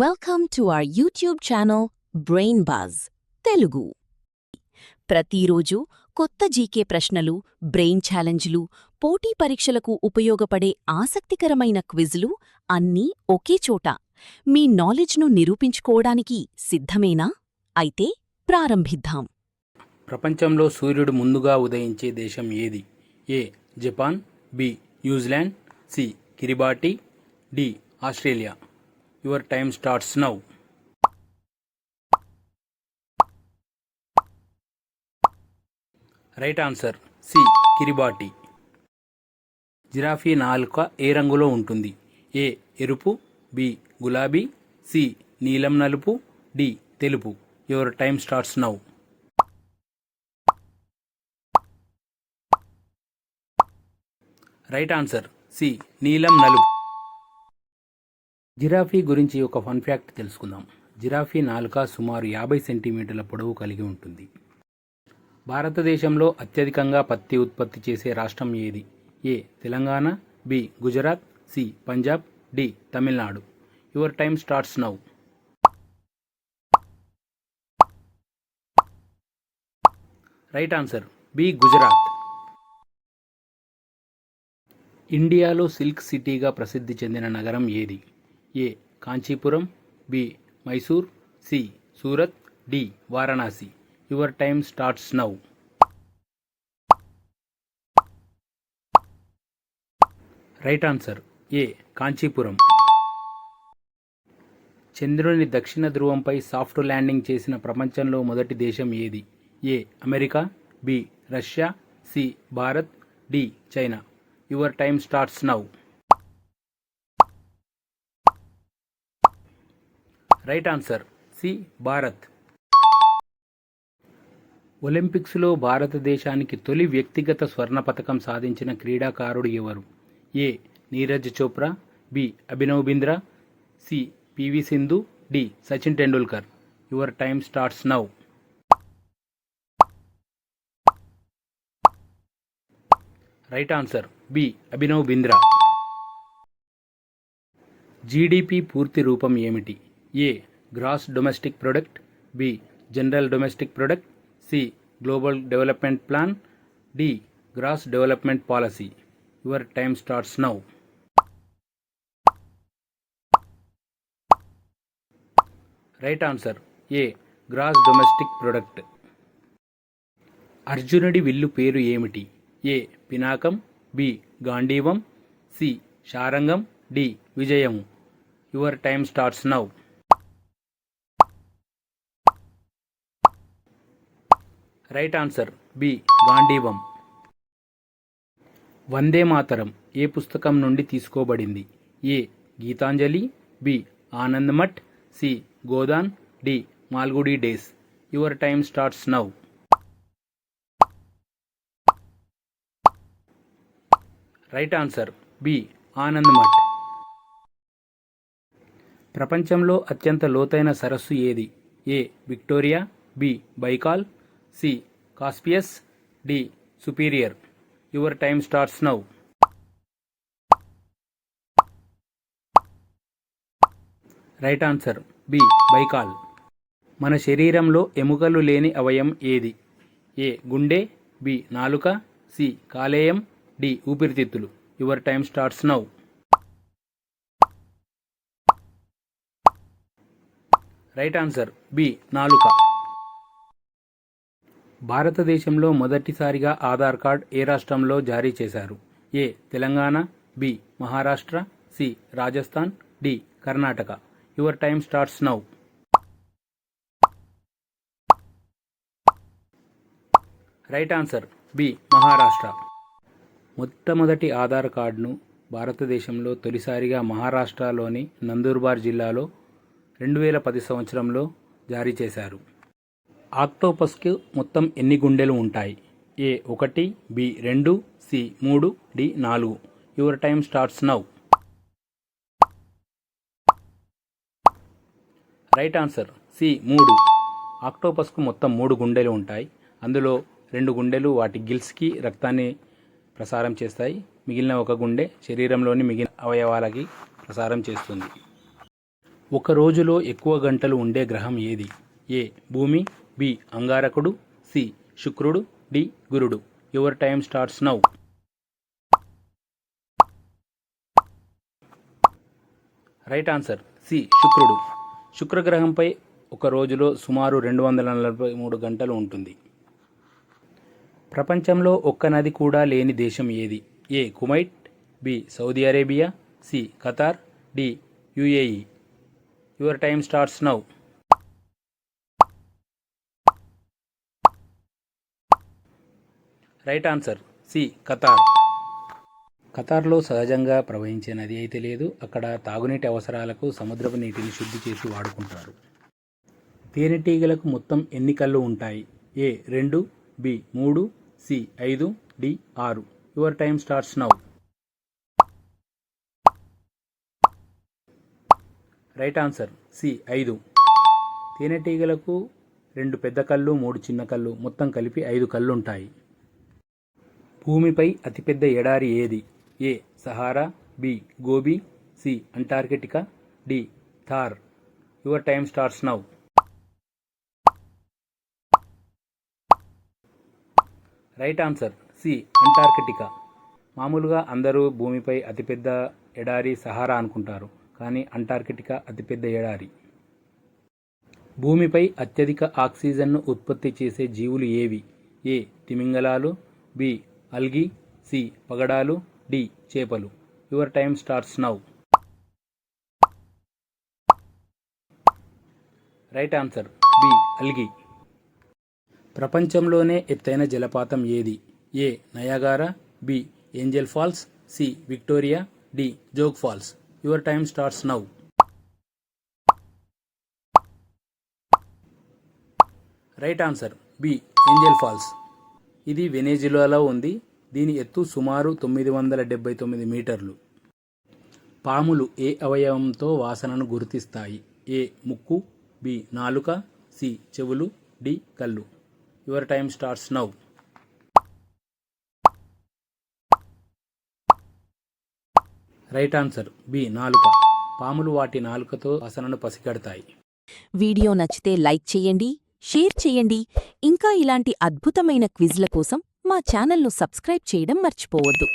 Welcome to our YouTube channel brain buzz Telugu. ప్రతిరోజు కొత్త GK ప్రశ్నలు, బ్రెయిన్ ఛాలెంజ్లు, పోటీ పరీక్షలకు ఉపయోగపడే ఆసక్తికరమైన క్విజ్లు అన్నీ ఒకే చోట. మీ నాలెడ్జ్ను నిరూపించుకోవడానికి సిద్ధమేనా? అయితే ప్రారంభిద్దాం. ప్రపంచంలో సూర్యుడు ముందుగా ఉదయించే దేశం ఏది? A. Japan, B. New Zealand, C. Kiribati, D. Australia. Your time starts now. Right answer C. Kiribati. జిరాఫీ నాలుక ఏ రంగులో ఉంటుంది? ఏ. ఎరుపు, బి. గులాబీ, సి. నీలం నలుపు, డి. తెలుపు. Your time starts now. Right answer C. నీలం నలుపు. జిరాఫీ గురించి ఒక ఫన్ ఫ్యాక్ట్ తెలుసుకుందాం. జిరాఫీ నాలుక సుమారు 50 సెంటీమీటర్ల పొడవు కలిగి ఉంటుంది. భారతదేశంలో అత్యధికంగా పత్తి ఉత్పత్తి చేసే రాష్ట్రం ఏది? A. Telangana, B. Gujarat, C. Punjab, D. Tamil Nadu. Your time starts now. Right answer B. Gujarat. ఇండియాలో సిల్క్ సిటీగా ప్రసిద్ధి చెందిన నగరం ఏది? A. Kanchipuram, B. Mysore, C. Surat, D. Varanasi. Your time starts now. Right answer A. Kanchipuram. చంద్రుని దక్షిణ ధ్రువంపై సాఫ్ట్ ల్యాండింగ్ చేసిన ప్రపంచంలో మొదటి దేశం ఏది? A. America, B. Russia, C. Bharat, D. China. Your time starts now. Right answer C. Bharat. ఒలింపిక్స్లో భారతదేశానికి తొలి వ్యక్తిగత స్వర్ణ పతకం సాధించిన క్రీడాకారుడు ఎవరు? A. Neeraj Chopra, B. Abhinav Bindra, C. P V Sindhu, D. Sachin Tendulkar. Your time starts now. Right answer B. Abhinav Bindra. GDP పూర్తి రూపం ఏమిటి? A. Gross domestic product, B. General domestic product, C. Global development plan, D. Gross development policy. Your time starts now. Right answer A. Gross domestic product. అర్జునుడి విల్లు పేరు ఏమిటి? A. Pinakam, B. Gandivam, C. Sharangam, D. Vijayamu. Your time starts now. Right answer B. Gandivam. Vande Mataram ఏ పుస్తకం నుండి తీసుకోబడింది? A. Gitanjali, B. Anandamath, C. Godan, D. Malgudi Days. Your time starts now. Right answer B. Anandamath. ప్రపంచంలో అత్యంత లోతైన సరస్సు ఏది? A. Victoria, B. Baikal, C. Caspian, D. Superior. Your time starts now. Right answer B. Baikal. మన శరీరంలో ఎముకలు లేని అవయం ఏది? ఏ. గుండె, బి. నాలుక, సి. కాలేయం, డి. ఊపిరితిత్తులు. Your time starts now. Right answer B. నాలుక. భారతదేశంలో మొదటిసారిగా ఆధార్ కార్డ్ ఏ రాష్ట్రంలో జారీ చేశారు? A. Telangana, B. Maharashtra, C. Rajasthan, D. Karnataka. Your time starts now. Right answer B. Maharashtra. మొట్టమొదటి ఆధార్ కార్డును భారతదేశంలో తొలిసారిగా మహారాష్ట్రలోని నందూర్బార్ జిల్లాలో 2010 సంవత్సరంలో జారీ చేశారు. ఆక్టోపస్కు మొత్తం ఎన్ని గుండెలు ఉంటాయి? A. 1, B. 2, C. 3, D. 4. Your time starts now. Right answer C. 3. ఆక్టోపస్కు మొత్తం 3 గుండెలు ఉంటాయి. అందులో 2 గుండెలు వాటి గిల్స్కి రక్తాన్ని ప్రసారం చేస్తాయి. మిగిలిన 1 గుండె శరీరంలోని మిగిలిన అవయవాలకి ప్రసారం చేస్తుంది. ఒక రోజులో ఎక్కువ గంటలు ఉండే గ్రహం ఏది? ఏ భూమి, బి అంగారకుడు, సి శుక్రుడు, డి గురుడు. Your time starts now. Right answer C శుక్రుడు. శుక్రగ్రహంపై ఒక రోజులో సుమారు 243 గంటలు ఉంటుంది. ప్రపంచంలో ఒక్క నది కూడా లేని దేశం ఏది? A Kuwait, B Saudi Arabia, C Qatar, D U A E. Your time starts now. Right answer C Qatar. ఖతార్లో సహజంగా ప్రవహించే నది అయితే లేదు. అక్కడ తాగునీటి అవసరాలకు సముద్రపు నీటిని శుద్ధి చేసి వాడుకుంటారు. తేనెటీగలకు మొత్తం ఎన్ని కళ్ళు ఉంటాయి? A 2, B 3, C 5, D 6. Your time starts now. Right answer C 5. తేనెటీగలకు 2 పెద్ద కళ్ళు, 3 చిన్న కళ్ళు, మొత్తం కలిపి 5 కళ్ళుంటాయి. భూమిపై అతిపెద్ద ఎడారి ఏది? A Sahara, B Gobi, C Antarctica, D Thar. Your time starts now. Right answer C Antarctica. మామూలుగా అందరూ భూమిపై అతిపెద్ద ఎడారి సహారా అనుకుంటారు, కానీ అంటార్కిటికా అతిపెద్ద ఎడారి. భూమిపై అత్యధిక ఆక్సిజన్ను ఉత్పత్తి చేసే జీవులు ఏవి? ఏ తిమింగలాలు, బి అల్గి, సి పగడాలు, డి చేపలు. Your time starts now. Right answer B algae. ప్రపంచంలోనే ఎత్తైన జలపాతం ఏది? A Niagara, B Angel Falls, C Victoria, D Jog Falls. Your time starts now. Right answer B Angel Falls. ఇది వెనేజులాలో ఉంది. దీని ఎత్తు సుమారు 979 మీటర్లు. పాములు ఏ అవయవంతో వాసనను గుర్తిస్తాయి? ఏ ముక్కు, బి నాలుక, సి చెవులు, డి కళ్ళు. Your time starts now. Right answer B నాలుక. పాములు వాటి నాలుకతో వాసనను పసిగడతాయి. వీడియో నచ్చితే లైక్ చేయండి, షేర్ చేయండి. ఇంకా ఇలాంటి అద్భుతమైన క్విజ్ల కోసం మా ఛానల్ను సబ్స్క్రైబ్ చేయడం మర్చిపోవద్దు.